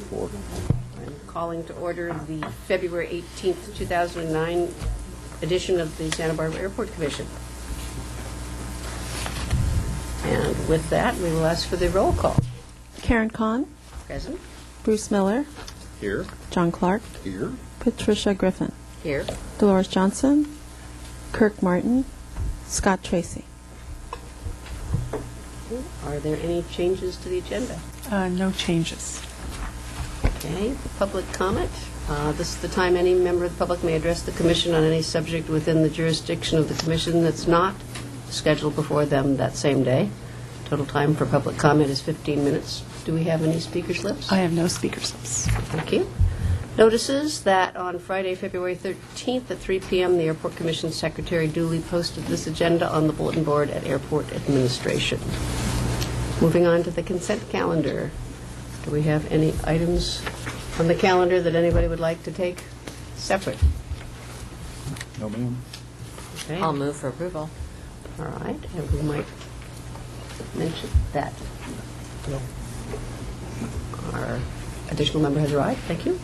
4. I'm calling to order the February 18th, 2009 edition of the Santa Barbara Airport Commission. And with that, we will ask for the roll call. Karen Kahn, Present. Bruce Miller, Here. John Clark, Here. Patricia Griffin, Here. Dolores Johnson, Kirk Martin, Scott Tracy. Are there any changes to the agenda? No changes. Okay, public comment. This is the time any member of the public may address the commission on any subject within the jurisdiction of the commission that's not scheduled before them that same day. Total time for public comment is 15 minutes. Do we have any speaker slips? I have no speaker slips. Thank you. Notices that on Friday, February 13th at 3 p.m., the Airport Commission Secretary duly posted this agenda on the bulletin board at Airport Administration. Moving on to the consent calendar. Do we have any items on the calendar that anybody would like to take separate? No, ma'am. Okay. I'll move for approval. All right, and we might mention that our additional member has arrived. Thank you.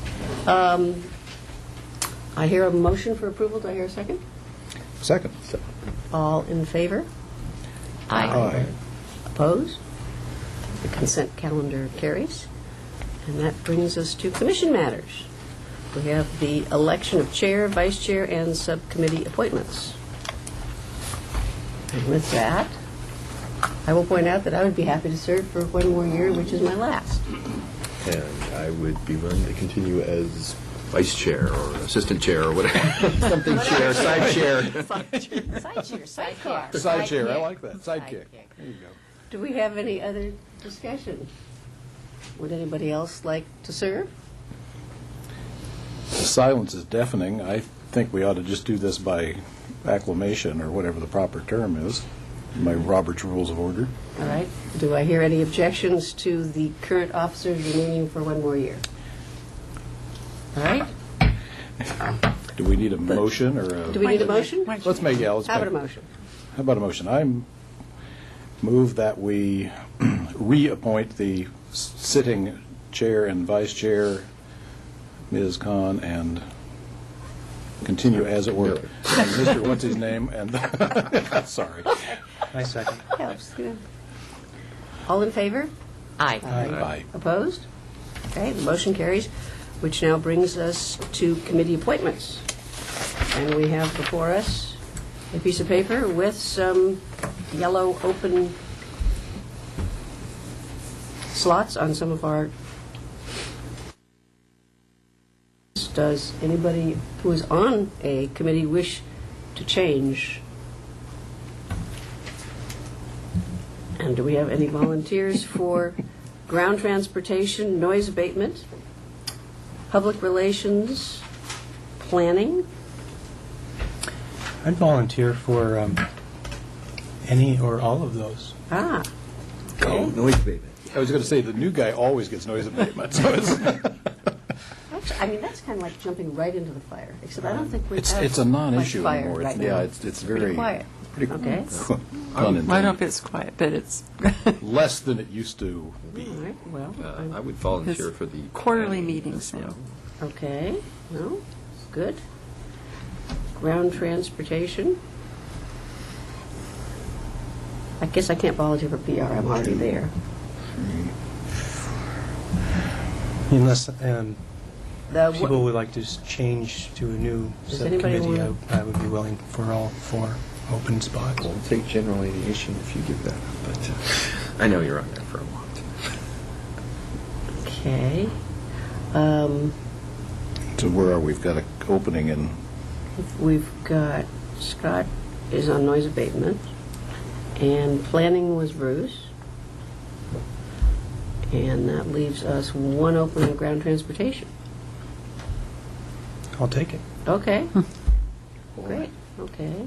I hear a motion for approval. Do I hear a second? Second. All in favor? Aye. Opposed? The consent calendar carries. And that brings us to commission matters. We have the election of chair, vice chair, and subcommittee appointments. And with that, I will point out that I would be happy to serve for one more year, which is my last. And I would be willing to continue as vice chair or assistant chair or whatever. Something chair, side chair. Side chair, sidecar. Side chair, I like that. Sidekick. There you go. Do we have any other discussion? Would anybody else like to serve? The silence is deafening. I think we ought to just do this by acclamation or whatever the proper term is. My Robert's Rules of Order. All right. Do I hear any objections to the current officers remaining for one more year? All right. Do we need a motion or a... Do we need a motion? Let's make, yeah, let's How about a make... motion? How about a motion? I move that we reappoint the sitting chair and vice chair, Ms. Khan, and continue as it were. And Mr. What's his name? And sorry. I second. Helps. Good. All in favor? Aye. Aye. Opposed? Okay, the motion carries, which now brings us to committee appointments. And we have before us a piece of paper with some yellow open slots on some of our... Does anybody who is on a committee wish to change? And do we have any volunteers for ground transportation, noise abatement, public relations, planning? I'd volunteer for any or all of those. Ah, Oh, noise abatement. I was going to say, the new guy always gets noise abatement, so it's... actually, I mean, that's kind of like jumping right into the fire, except I don't think we It's have a non-issue much fire anymore. right It's- now. Yeah, it's very... Pretty quiet. Pretty Okay. pun I don't know intended. if it's quiet, but it's Less than it used to be. All right, well, I would volunteer His for the... quarterly planning meetings as now. well. okay, no, good. Ground transportation. I guess I can't volunteer for PR, I'm already there. Unless The- people would like to change to a new Does anybody subcommittee, want- I would be willing for all four open spots. I'll take general aviation if you give that up, but I know you're on there for a while. Okay. So where are we? We've got an opening in... We've got, Scott is on noise abatement, and planning was Bruce. And that leaves us one open in ground transportation. I'll take it. Okay. Great, okay.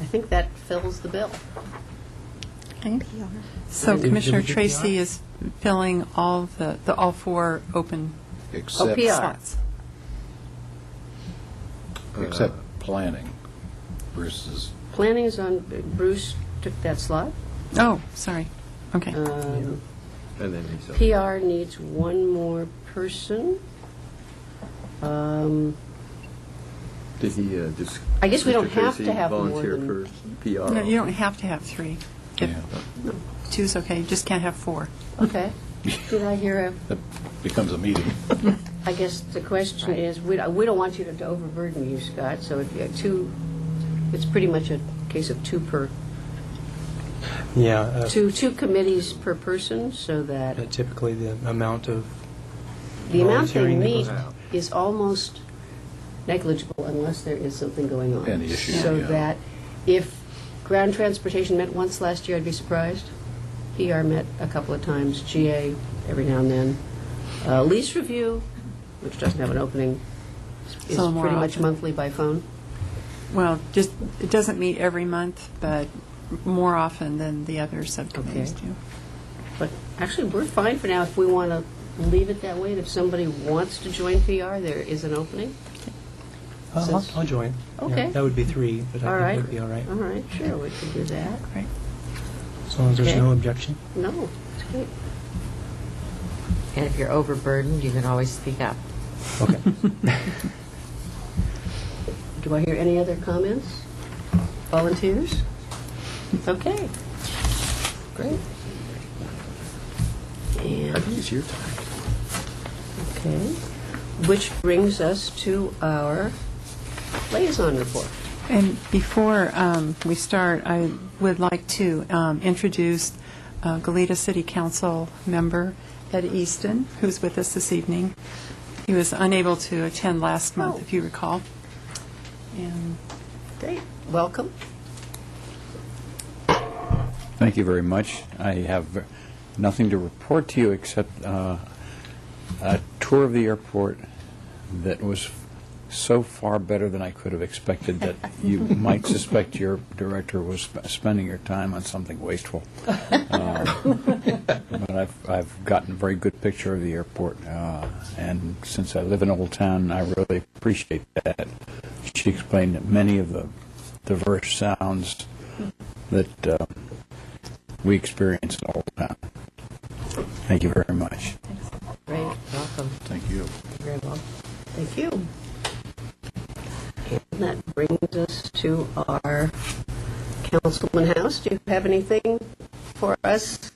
I think that fills the bill. So Did we Commissioner do Tracy PR? is filling all all four open Except, PR. slots. except planning versus... Planning is on, Bruce took that slot. Oh, sorry. Okay. And then himself. PR needs one more person. Did he just? I guess we don't Mr. have Tracy to have more volunteer than- for PR? No, you don't have to have 3. If Yeah. 2's okay, you just can't have 4. Okay. Did I hear That becomes a meeting. I guess the question is, we don't want you to overburden you, Scott, so if you have 2, it's pretty much a case of 2 per, Yeah. 2 committees per person, so that Typically, the amount of the amount they volunteering that meet goes out. is almost negligible unless there is something going on. Any issue, So yeah. that if ground transportation met once last year, I'd be surprised. PR met a couple of times, GA every now and then. Lease review, which doesn't have an opening, is So more pretty much often. monthly by phone. Well, just, it doesn't meet every month, but more often than the other subcommittees Okay. do. But actually, we're fine for now if we want to leave it that way. And if somebody wants to join PR, there is an opening. Since- I'll join. Yeah, Okay. that would be 3, but All I right. think it would be all right. All right, sure, we can do that. Right. As long as there's Okay. no objection. No, it's great. And if you're overburdened, you can always speak up. Okay. Do I hear any other comments? Volunteers? Okay. Great. I And, think it's your time. okay. Which brings us to our liaison report. And before we start, I would like to introduce Goleta City Council member Ed Easton, who's with us this evening. He was unable to attend last month, if you recall. And Great. Welcome. Thank you very much. I have nothing to report to you except a tour of the airport that was so far better than I could have expected that you might suspect your director was spending your time on something wasteful. But I've gotten a very good picture of the airport, and since I live in Old Town, I really appreciate that. She explained many of the diverse sounds that we experience in Old Town. Thank you very much. Great. Welcome. Thank you. Very well. Thank you. And that brings us to our Councilman House. Do you have anything for us?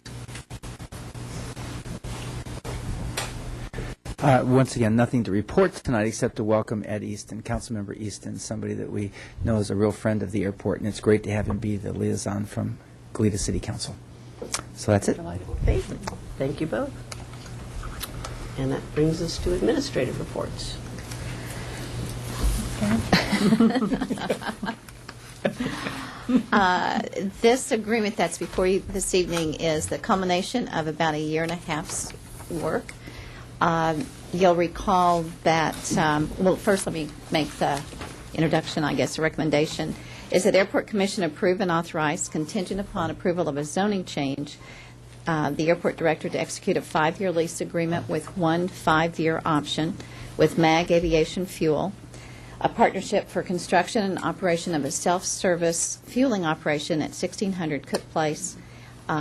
Once again, nothing to report tonight except to welcome Ed Easton, Councilmember Easton, somebody that we know is a real friend of the airport, and it's great to have him be the liaison from Goleta City Council. So that's it. Okay. Thank you both. And that brings us to administrative reports. This agreement that's before you this evening is the culmination of about a year and a half's work. You'll recall that, well, first let me make the introduction, I guess, the recommendation, is that Airport Commission approve and authorize, contingent upon approval of a zoning change, the airport director to execute a 5-year lease agreement with one 5-year option with MAG Aviation Fuel, a partnership for construction and operation of a self-service fueling operation at 1600 Cook Place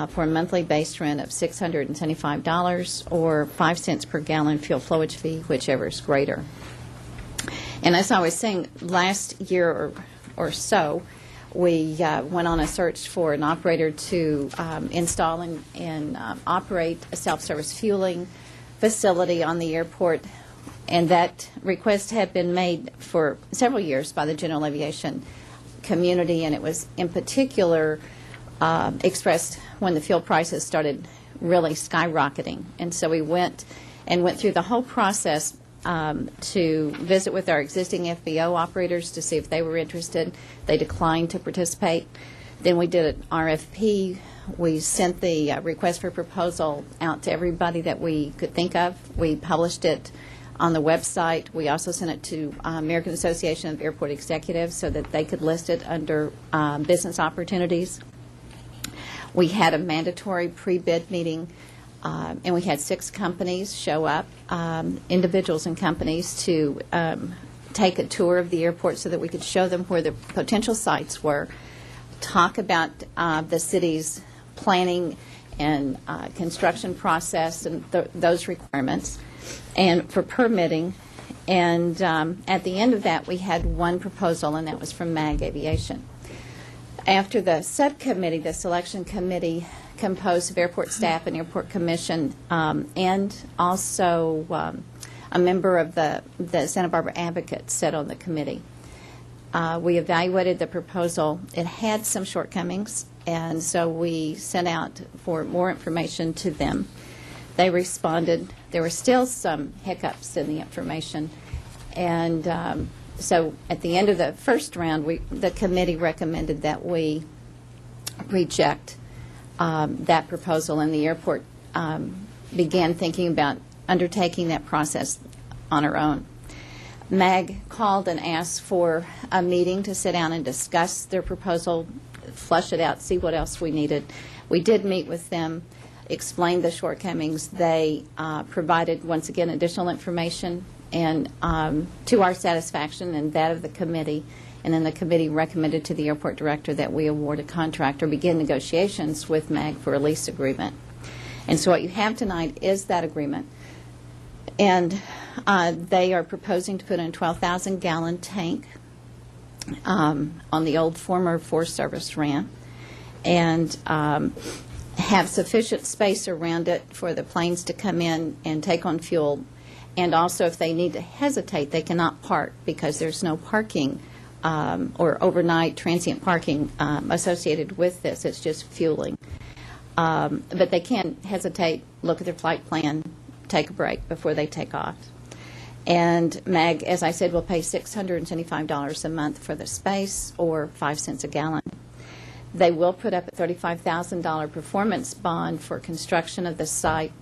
for a monthly base rent of $675 or 5 cents per gallon fuel flowage fee, whichever is greater. And as I was saying, last year or so, we went on a search for an operator to install and operate a self-service fueling facility on the airport, and that request had been made for several years by the general aviation community, and it was in particular expressed when the fuel prices started really skyrocketing. And so we went through the whole process to visit with our existing FBO operators to see if they were interested. They declined to participate. Then we did an RFP. We sent the request for proposal out to everybody that we could think of. We published it on the website. We also sent it to American Association of Airport Executives so that they could list it under business opportunities. We had a mandatory pre-bid meeting, and we had 6 companies show up, individuals and companies, to take a tour of the airport so that we could show them where the potential sites were, talk about the city's planning and construction process and those requirements, and for permitting. And at the end of that, we had one proposal, and that was from MAG Aviation. After the subcommittee, the selection committee, composed of airport staff and airport commission, and also a member of the Santa Barbara Advocates sat on the committee. We evaluated the proposal. It had some shortcomings, and so we sent out for more information to them. They responded. There were still some hiccups in the information, and so at the end of the first round, the committee recommended that we reject that proposal, and the airport began thinking about undertaking that process on our own. MAG called and asked for a meeting to sit down and discuss their proposal, flush it out, see what else we needed. We did meet with them, explained the shortcomings. They provided, once again, additional information and to our satisfaction and that of the committee. And then the committee recommended to the airport director that we award a contract or begin negotiations with MAG for a lease agreement. And so what you have tonight is that agreement. And they are proposing to put in a 12,000-gallon tank on the old former Forest Service ramp and have sufficient space around it for the planes to come in and take on fuel. And also, if they need to hesitate, they cannot park because there's no parking or overnight transient parking associated with this. It's just fueling. But they can hesitate, look at their flight plan, take a break before they take off. And MAG, as I said, will pay $675 a month for the space, or 5 cents a gallon. They will put up a $35,000 performance bond for construction of the site.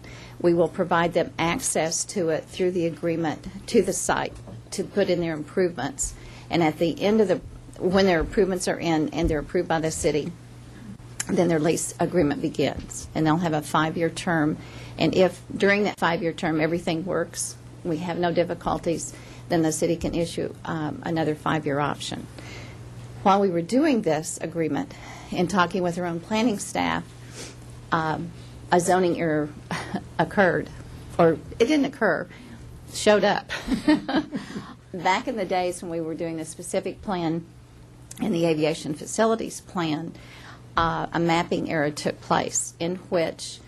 We will provide them access to it through the agreement to the site to put in their improvements. And at the end of when their improvements are in and they're approved by the city, then their lease agreement begins. And they'll have a 5-year term. And if during that 5-year term everything works, we have no difficulties, then the city can issue another 5-year option. While we were doing this agreement and talking with our own planning staff, a zoning error occurred, or it didn't occur, showed up. Back in the days when we were doing the specific plan and the aviation facilities plan, a mapping error took place in which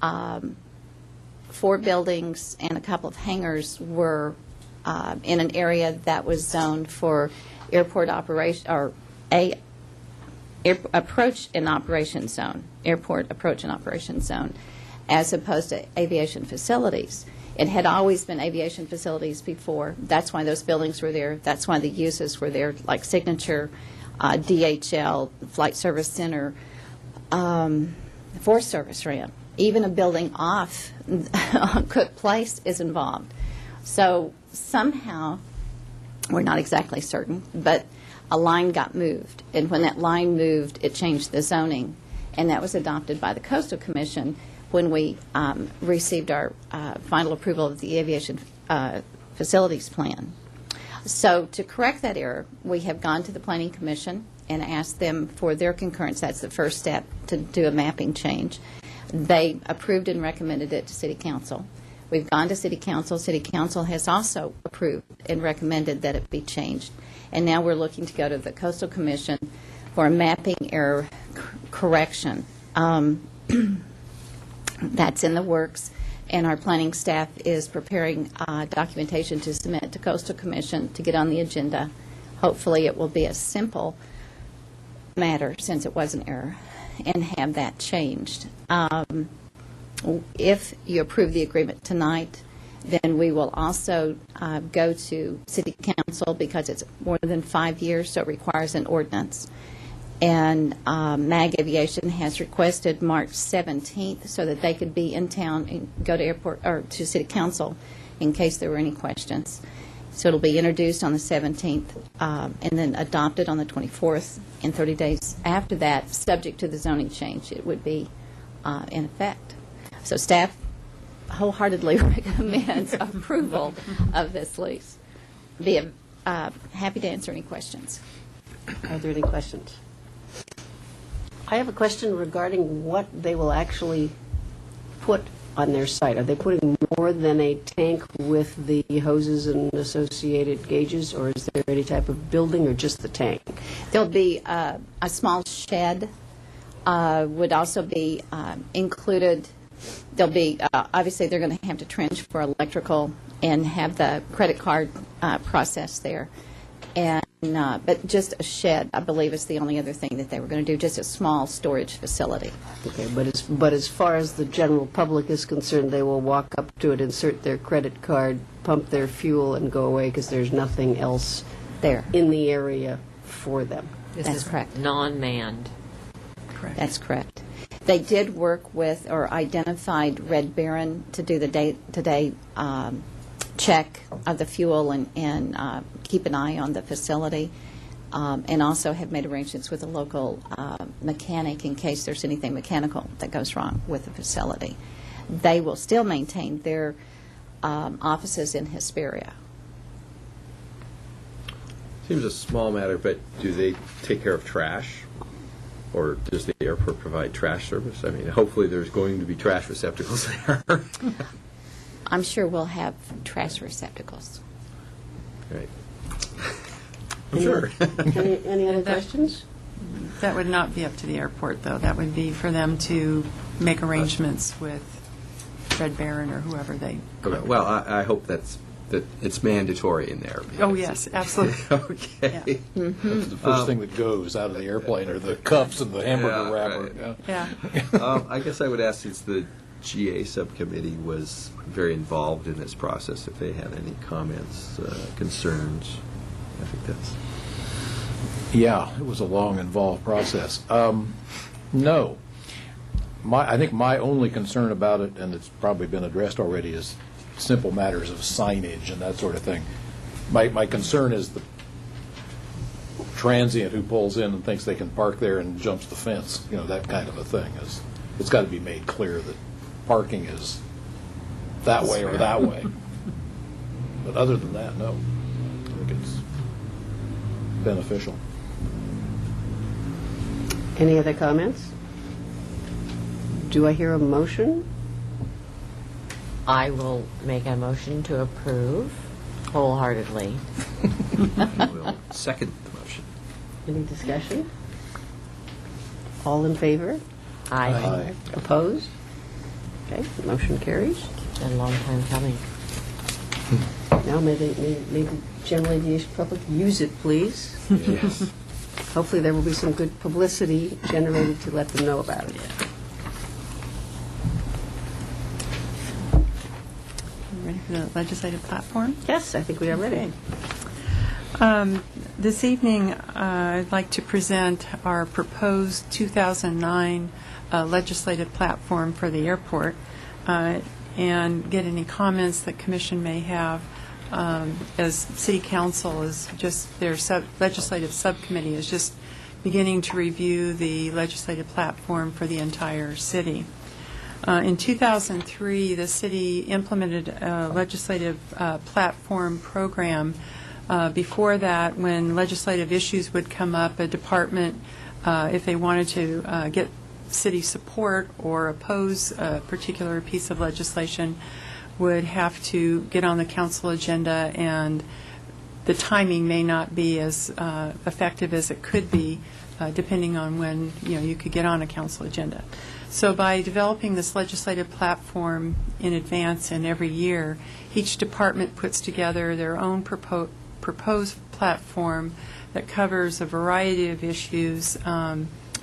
4 buildings and a couple of hangars were in an area that was zoned for airport operation, or approach and operation zone, airport approach and operation zone, as opposed to aviation facilities. It had always been aviation facilities before. That's why those buildings were there. That's why the uses were there, like Signature, DHL, Flight Service Center, Forest Service ramp. Even a building off Cook Place is involved. So somehow, we're not exactly certain, but a line got moved. And when that line moved, it changed the zoning. And that was adopted by the Coastal Commission when we received our final approval of the aviation facilities plan. So to correct that error, we have gone to the Planning Commission and asked them for their concurrence. That's the first step, to do a mapping change. They approved and recommended it to City Council. We've gone to City Council. City Council has also approved and recommended that it be changed. And now we're looking to go to the Coastal Commission for a mapping error correction. That's in the works, and our planning staff is preparing documentation to submit to Coastal Commission to get on the agenda. Hopefully it will be a simple matter, since it was an error, and have that changed. If you approve the agreement tonight, then we will also go to City Council, because it's more than 5 years, so it requires an ordinance. And MAG Aviation has requested March 17th so that they could be in town and go to airport or to City Council in case there were any questions. So it'll be introduced on the 17th and then adopted on the 24th, and 30 days after that, subject to the zoning change, it would be in effect. So staff wholeheartedly recommends approval of this lease. Be happy to answer any questions. Are there any questions? I have a question regarding what they will actually put on their site. Are they putting more than a tank with the hoses and associated gauges, or is there any type of building, or just the tank? There'll be a small shed, would also be included. There'll be, obviously, they're going to have to trench for electrical and have the credit card process there. And but just a shed, I believe, is the only other thing that they were going to do, just a small storage facility. Okay, but as far as the general public is concerned, they will walk up to it, insert their credit card, pump their fuel, and go away because there's nothing else There. in the area for them. This That's is correct. non-manned. Correct. That's correct. They did work with or identified Red Baron to do the day-to-day check of the fuel and keep an eye on the facility, and also have made arrangements with a local mechanic in case there's anything mechanical that goes wrong with the facility. They will still maintain their offices in Hesperia. Seems a small matter, but do they take care of trash? Or does the airport provide trash service? I mean, hopefully there's going to be trash receptacles there. I'm sure we'll have trash receptacles. Right. I'm sure. Any other questions? That would not be up to the airport, though. That would be for them to make arrangements with Red Baron or whoever they... Okay, well, I hope that it's mandatory in there. Oh, yes, absolutely. Okay. That's the first thing that goes out of the airplane are the cups and the hamburger wrapper. right. Yeah. Yeah. I guess I would ask, since the GA subcommittee was very involved in this process, if they had any comments, concerns. I think that's... Yeah, it was a long, involved process. No. I think my only concern about it, and it's probably been addressed already, is simple matters of signage and that sort of thing. My concern is the transient who pulls in and thinks they can park there and jumps the fence, that kind of a thing. It's got to be made clear that parking is that way or that way. But other than that, no. I think it's beneficial. Any other comments? Do I hear a motion? I will make a motion to approve wholeheartedly. I will second the motion. Any discussion? All in favor? Aye. Opposed? Okay, motion carries. Been a long time coming. Now may the general aviation public use it, please. Yes. Hopefully there will be some good publicity generated to let them know about it. Ready for the legislative platform? Yes, I think we are ready. This evening, I'd like to present our proposed 2009 legislative platform for the airport and get any comments that Commission may have, as City Council is just, their legislative subcommittee is just beginning to review the legislative platform for the entire city. In 2003, the city implemented a legislative platform program. Before that, when legislative issues would come up, a department, if they wanted to get city support or oppose a particular piece of legislation, would have to get on the council agenda, and the timing may not be as effective as it could be, depending on when you could get on a council agenda. So by developing this legislative platform in advance and every year, each department puts together their own proposed platform that covers a variety of issues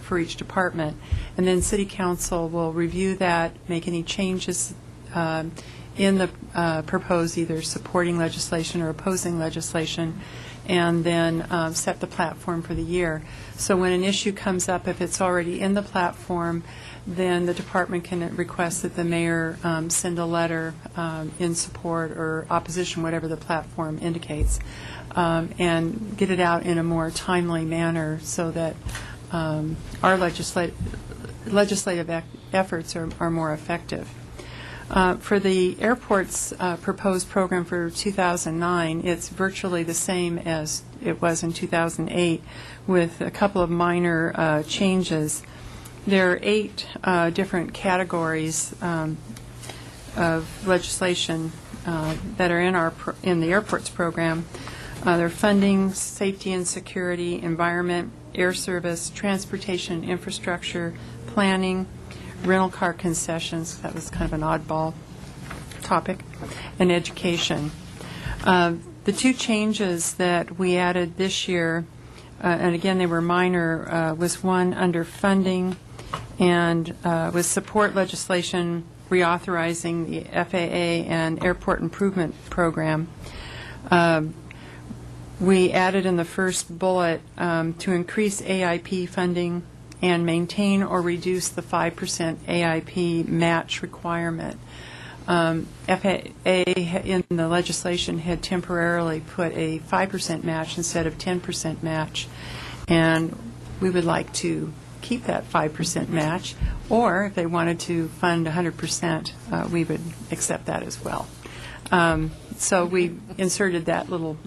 for each department. And then City Council will review that, make any changes in the proposed either supporting legislation or opposing legislation, and then set the platform for the year. So when an issue comes up, if it's already in the platform, then the department can request that the mayor send a letter in support or opposition, whatever the platform indicates, and get it out in a more timely manner so that our legislative efforts are more effective. For the airport's proposed program for 2009, it's virtually the same as it was in 2008, with a couple of minor changes. There are 8 different categories of legislation that are in the airports program. They're funding, safety and security, environment, air service, transportation, infrastructure, planning, rental car concessions, that was kind of an oddball topic, and education. The 2 changes that we added this year, and again they were minor, was one under funding and was support legislation reauthorizing the FAA and Airport Improvement Program. We added in the first bullet to increase AIP funding and maintain or reduce the 5% AIP match requirement. FAA in the legislation had temporarily put a 5% match instead of 10% match, and we would like to keep that 5% match, or if they wanted to fund 100%, we would accept that as well. So we inserted that little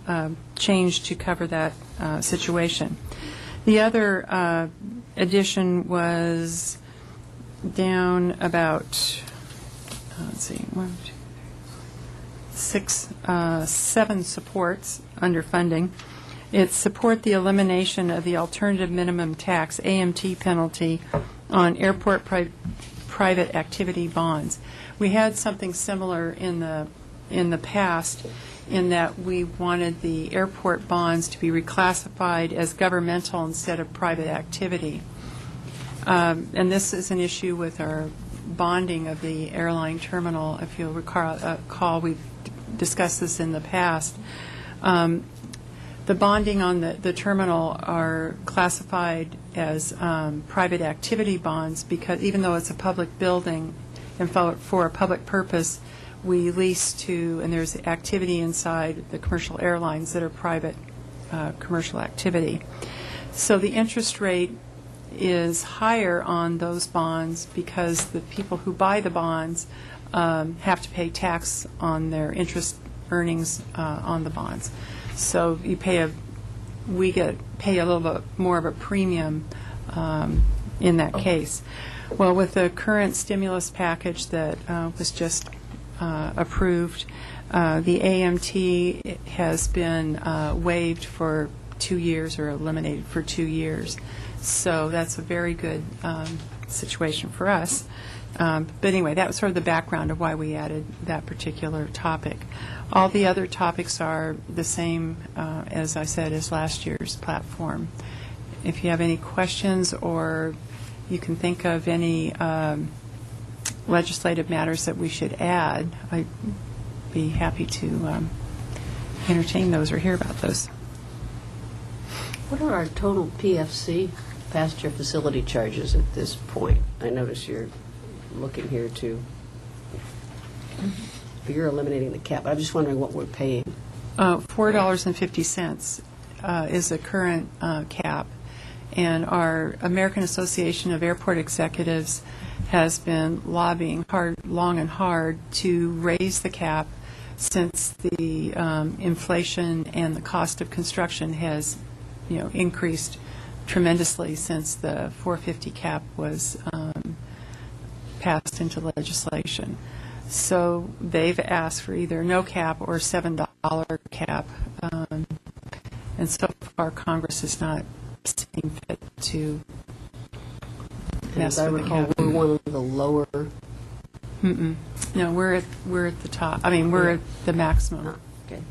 change to cover that situation. The other addition was down about, let's see, 7 supports under funding. It's support the elimination of the alternative minimum tax, AMT penalty, on airport private activity bonds. We had something similar in the past in that we wanted the airport bonds to be reclassified as governmental instead of private activity. And this is an issue with our bonding of the airline terminal. If you'll recall, we've discussed this in the past. The bonding on the terminal are classified as private activity bonds because even though it's a public building and for a public purpose, we lease to, and there's activity inside the commercial airlines that are private commercial activity. So the interest rate is higher on those bonds because the people who buy the bonds have to pay tax on their interest earnings on the bonds. So you pay pay a little bit more of a premium in that case. Well, with the current stimulus package that was just approved, the AMT has been waived for 2 years or eliminated for 2 years. So that's a very good situation for us. But anyway, that was sort of the background of why we added that particular topic. All the other topics are the same, as I said, as last year's platform. If you have any questions or you can think of any legislative matters that we should add, I'd be happy to entertain those or hear about those. What are our total PFC, passenger facility charges at this point? I notice you're looking here to, you're eliminating the cap. I'm just wondering what we're paying. $4.50 is the current cap, and our American Association of Airport Executives has been lobbying long and hard to raise the cap since the inflation and the cost of construction has, increased tremendously since the $4.50 cap was passed into legislation. So they've asked for either no cap or $7 cap, and so far Congress has not seen fit to mess As I with the recall, cap. we're one of the lower. No, we're at the top. I mean, we're at the maximum. Okay.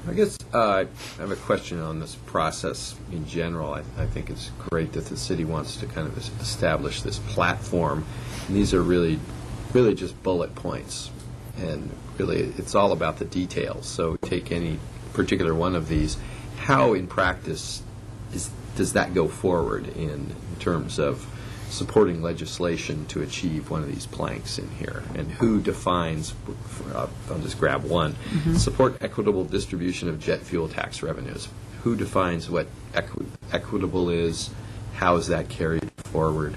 I guess I have a question on this process in general. I think it's great that the city wants to kind of establish this platform. And these are really just bullet points. And really, it's all about the details. So take any particular one of these. How, in practice, does that go forward in terms of supporting legislation to achieve one of these planks in here? And who defines, I'll just grab one, support equitable distribution of jet fuel tax revenues. Who defines what equitable is? How is that carried forward?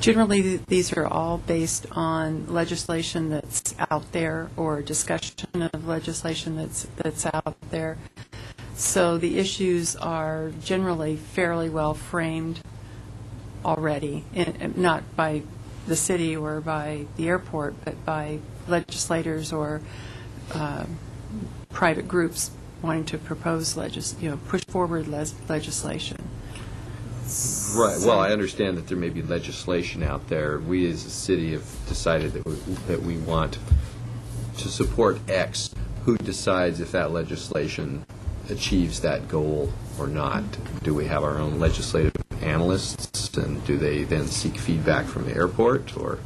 Generally, these are all based on legislation that's out there or discussion of legislation that's out there. So the issues are generally fairly well framed already, not by the city or by the airport, but by legislators or private groups wanting to propose push forward legislation. Right. Well, I understand that there may be legislation out there. We as a city have decided that we want to support X. Who decides if that legislation achieves that goal or not? Do we have our own legislative analysts, and do they then seek feedback from the airport, or?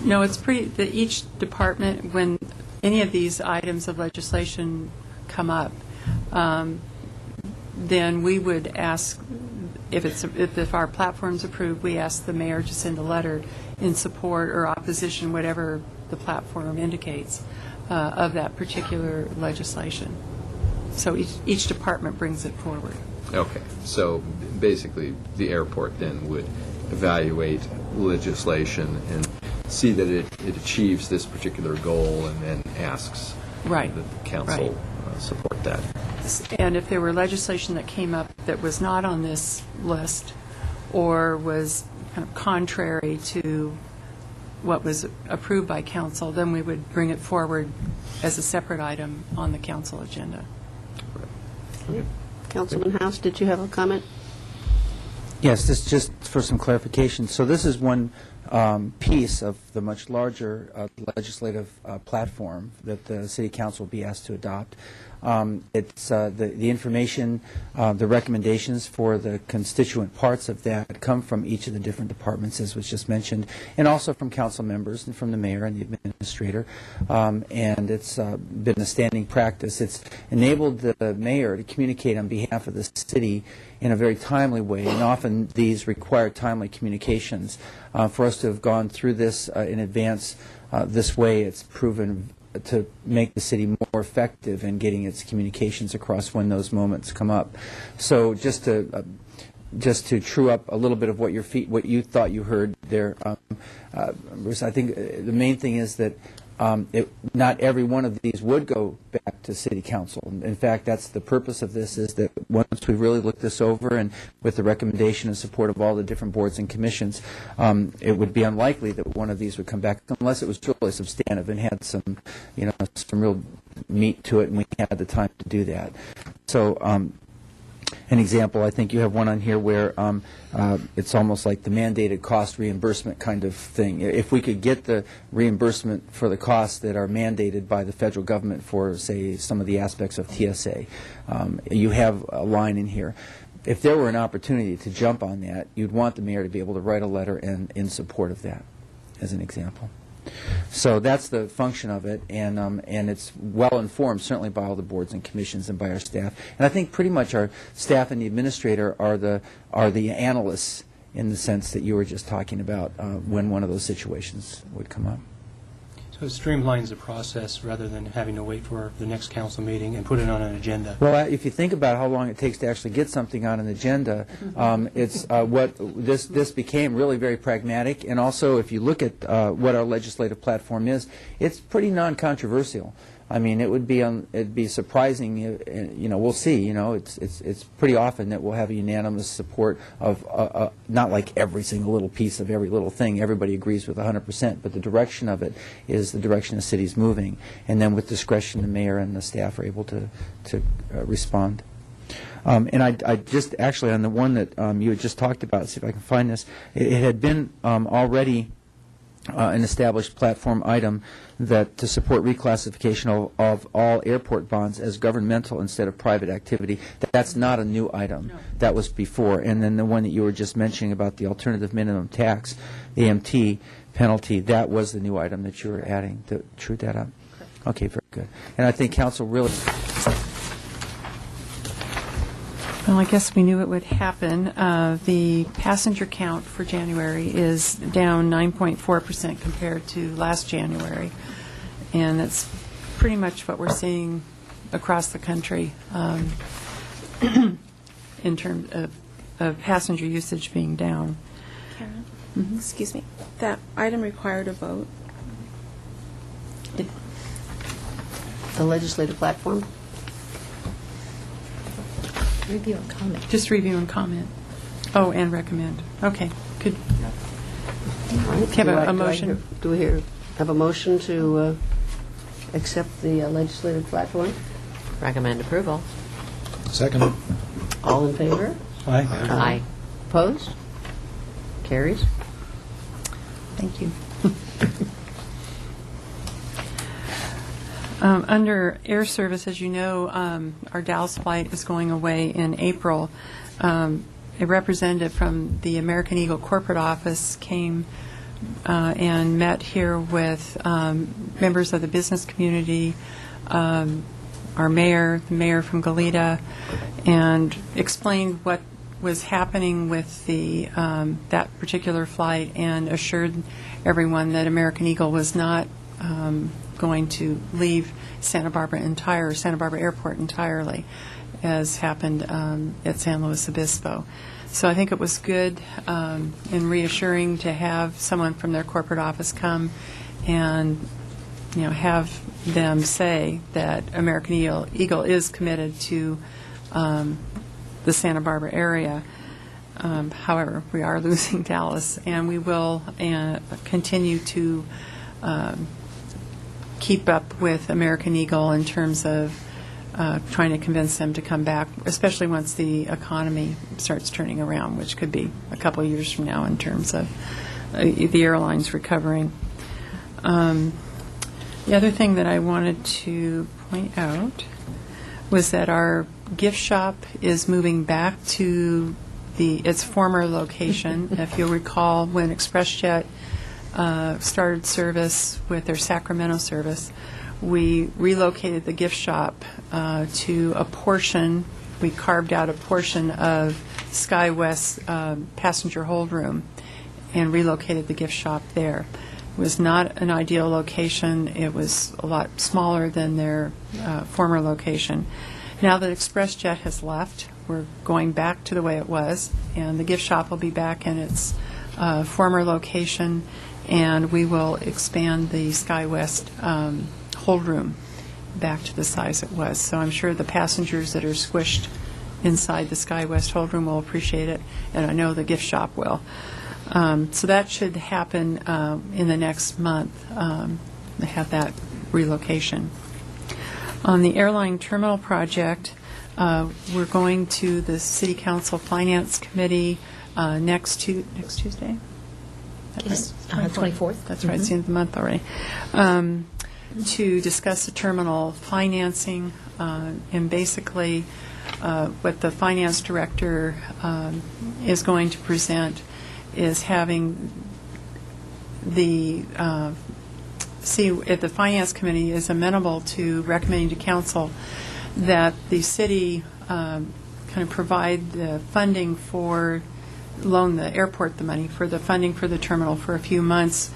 No, it's each department, when any of these items of legislation come up, then we would ask, if our platform's approved, we ask the mayor to send a letter in support or opposition, whatever the platform indicates, of that particular legislation. So each department brings it forward. Okay. So basically, the airport then would evaluate legislation and see that it achieves this particular goal, and then asks Right. that the council support that. And if there were legislation that came up that was not on this list or was kind of contrary to what was approved by council, then we would bring it forward as a separate item on the council agenda. Councilman House, did you have a comment? Yes, this just for some clarification. So this is one piece of the much larger legislative platform that the City Council will be asked to adopt. It's the information, the recommendations for the constituent parts of that come from each of the different departments, as was just mentioned, and also from council members and from the mayor and the administrator. And it's been a standing practice. It's enabled the mayor to communicate on behalf of the city in a very timely way, and often these require timely communications. For us to have gone through this in advance this way, it's proven to make the city more effective in getting its communications across when those moments come up. So just to true up a little bit of what you thought you heard there, Bruce, I think the main thing is that not every one of these would go back to City Council. In fact, that's the purpose of this, is that once we really look this over, and with the recommendation and support of all the different boards and commissions, it would be unlikely that one of these would come back unless it was really substantive and had some real meat to it, and we had the time to do that. So an example, I think you have one on here where it's almost like the mandated cost reimbursement kind of thing. If we could get the reimbursement for the costs that are mandated by the federal government for, say, some of the aspects of TSA, you have a line in here. If there were an opportunity to jump on that, you'd want the mayor to be able to write a letter in support of that, as an example. So that's the function of it, and it's well informed, certainly by all the boards and commissions and by our staff. And I think pretty much our staff and the administrator are the analysts in the sense that you were just talking about when one of those situations would come up. So it streamlines the process rather than having to wait for the next council meeting and put it on an agenda. Well, if you think about how long it takes to actually get something on an agenda, it's what this became really very pragmatic. And also, if you look at what our legislative platform is, it's pretty non-controversial. I mean, it'd be surprising. We'll see. It's pretty often that we'll have a unanimous support of not like every single little piece of every little thing. Everybody agrees with 100%, but the direction of it is the direction the city's moving. And then with discretion, the mayor and the staff are able to respond. And I just actually on the one that you had just talked about, see if I can find this. It had been already an established platform item that to support reclassification of all airport bonds as governmental instead of private activity. That's not a new item. No. That was before. And then the one that you were just mentioning about the alternative minimum tax, AMT penalty, that was the new item that you were adding. To true that up. Correct. Okay, very good. And I think council really... Well, I guess we knew it would happen. The passenger count for January is down 9.4% compared to last January, and that's pretty much what we're seeing across the country in terms of passenger usage being down. Karen, excuse me. That item required a vote. The legislative platform? Review and comment. Just review and comment. Oh, and recommend. Okay, good. Have a motion? Do we have a motion to accept the legislative platform? Recommend approval. Second. All in favor? Aye. Aye. Opposed? Carries. Thank you. Under air service, as you know, our Dallas flight is going away in April. A representative from the American Eagle corporate office came and met here with members of the business community, our mayor, the mayor from Goleta, and explained what was happening with the that particular flight, and assured everyone that American Eagle was not going to leave Santa Barbara Airport entirely, as happened at San Luis Obispo. So I think it was good and reassuring to have someone from their corporate office come and, have them say that American Eagle is committed to the Santa Barbara area. However, we are losing Dallas, and we will continue to keep up with American Eagle in terms of trying to convince them to come back, especially once the economy starts turning around, which could be a couple of years from now in terms of the airlines recovering. The other thing that I wanted to point out was that our gift shop is moving back to its former location. If you'll recall, when ExpressJet started service with their Sacramento service, we relocated the gift shop to a portion. We carved out a portion of SkyWest passenger hold room and relocated the gift shop there. It was not an ideal location. It was a lot smaller than their former location. Now that ExpressJet has left, we're going back to the way it was, and the gift shop will be back in its former location, and we will expand the SkyWest hold room back to the size it was. So I'm sure the passengers that are squished inside the SkyWest hold room will appreciate it, and I know the gift shop will. So that should happen in the next month, to have that relocation. On the airline terminal project, we're going to the City Council Finance Committee next Tuesday? Yes, 24th. That's right, it's the end of the month already. To discuss the terminal financing, and basically what the finance director is going to present is having see if the finance committee is amenable to recommending to council that the city kind of provide the funding loan the airport the money for the funding for the terminal for a few months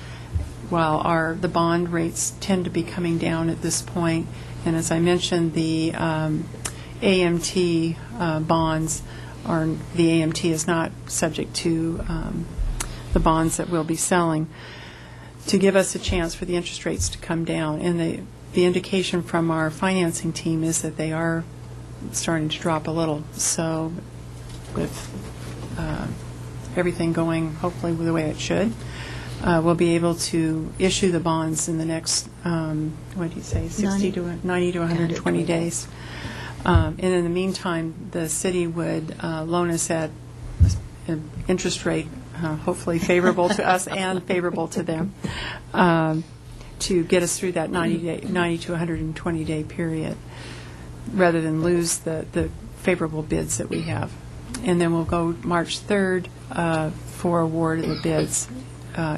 while the bond rates tend to be coming down at this point. And as I mentioned, the AMT bonds the AMT is not subject to the bonds that we'll be selling, to give us a chance for the interest rates to come down. And the indication from our financing team is that they are starting to drop a little. So with everything going hopefully the way it should, we'll be able to issue the bonds in the next, 90 to 120 days. And in the meantime, the city would loan us at an interest rate hopefully favorable to us and favorable to them to get us through that 90 to 120-day period, rather than lose the favorable bids that we have. And then we'll go March 3rd for award of the bids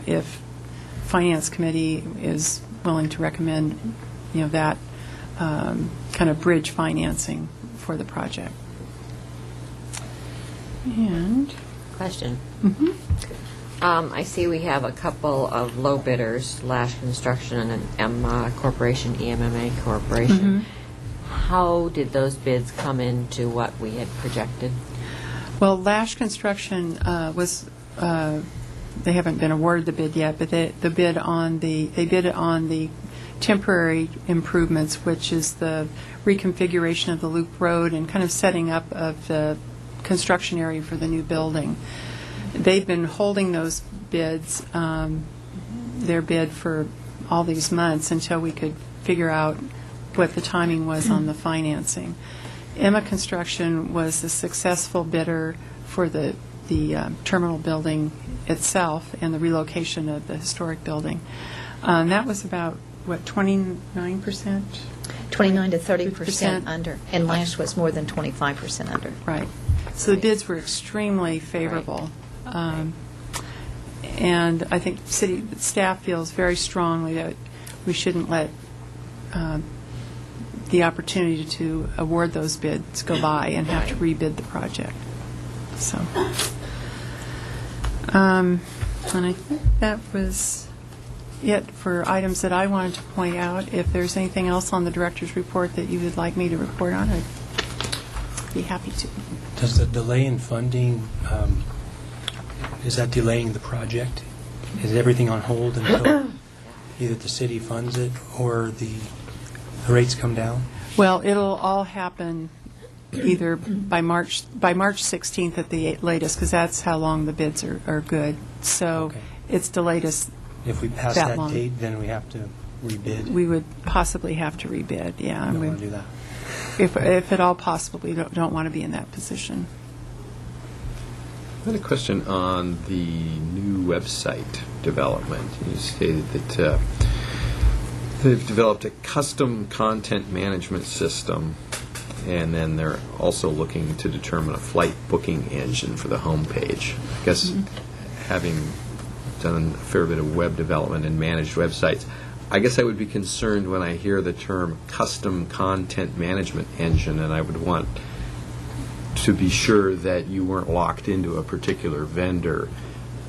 if Finance Committee is willing to recommend, that kind of bridge financing for the project. And Question. I see we have a couple of low bidders, Lash Construction and M Corporation, EMMA Corporation. How did those bids come into what we had projected? well, Lash Construction was. They haven't been awarded the bid yet, but they bid on the temporary improvements, which is the reconfiguration of the loop road and kind of setting up of the construction area for the new building. They've been holding those bids, their bid, for all these months until we could figure out what the timing was on the financing. Emma Construction was the successful bidder for the terminal building itself and the relocation of the historic building. That was about, what, 29%? 29 to 30% 30% under, and last was more than 25% under. Right. So the bids were extremely favorable. And I think city staff feels very strongly that we shouldn't let the opportunity to award those bids go by and have to rebid the project. So, and I think that was it for items that I wanted to point out. If there's anything else on the director's report that you would like me to report on, I'd be happy to. Does the delay in funding, is that delaying the project? Is everything on hold until either the city funds it or the rates come down? Well, it'll all happen either by March 16th at the latest, because that's how long the bids are good. So Okay. it's delayed us. If we pass That that long. date, then we have to rebid. We would possibly have to rebid, yeah. We don't want to do that. If at all possible, we don't want to be in that position. I had a question on the new website development. You stated that they've developed a custom content management system, and then they're also looking to determine a flight booking engine for the homepage. I guess having done a fair bit of web development and managed websites, I guess I would be concerned when I hear the term custom content management engine, and I would want to be sure that you weren't locked into a particular vendor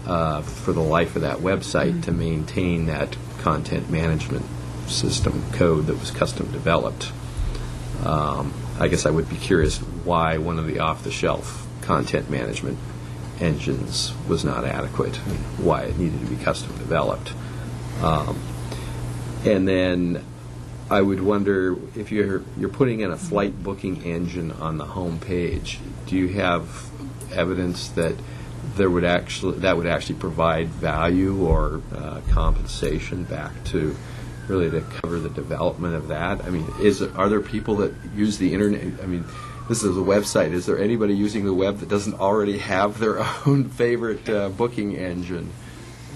for the life of that website to maintain that content management system code that was custom developed. I guess I would be curious why one of the off-the-shelf content management engines was not adequate and why it needed to be custom developed. And then I would wonder if you're putting in a flight booking engine on the home page, do you have evidence that that would actually provide value or compensation back to really to cover the development of that? I mean, are there people that use the internet? I mean, this is a website. Is there anybody using the web that doesn't already have their own favorite booking engine?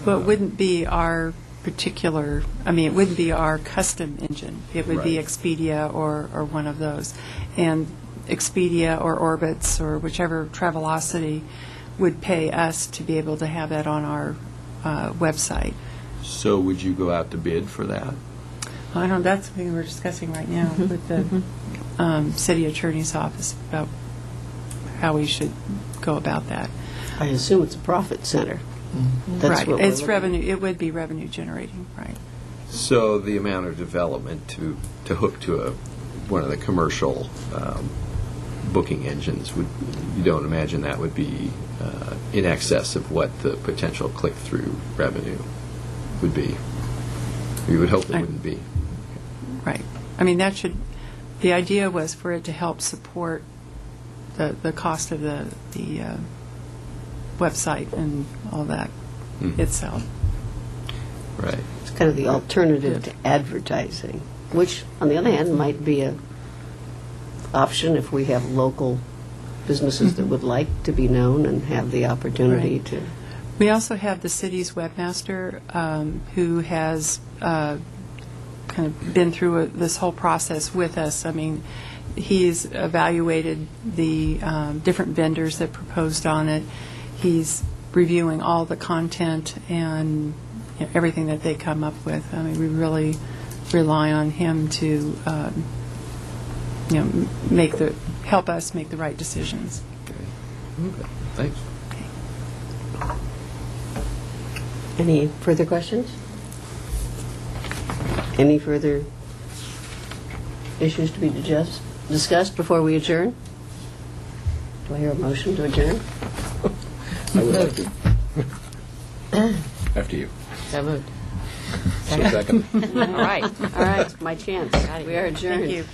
Well, it wouldn't be our particular, it wouldn't be our custom engine. It would be Right. Expedia or one of those. And Expedia or Orbitz or whichever Travelocity would pay us to be able to have that on our website. So would you go out to bid for that? I don't know, that's something we're discussing right now with the city attorney's office about how we should go about that. I assume it's a profit center. That's Right, what we're it's looking- revenue, it would be revenue generating, right. So the amount of development to hook to one of the commercial booking engines, you don't imagine that would be in excess of what the potential click-through revenue would be? You would hope it wouldn't be. Right. The idea was for it to help support the cost of the website and all that itself. Right. It's kind of the alternative to advertising, which, on the other hand, might be a option if we have local businesses that would like to be known and have the opportunity Right. to. We also have the city's webmaster who has kind of been through this whole process with us. He's evaluated the different vendors that proposed on it. He's reviewing all the content and everything that they come up with. We really rely on him to help us make the right decisions. Okay. Thanks. Any further questions? Any further issues to be discussed before we adjourn? Do I hear a motion to adjourn? I would like to. After you. So moved. Second. All right. All right, my chance. We are adjourned. Thank you.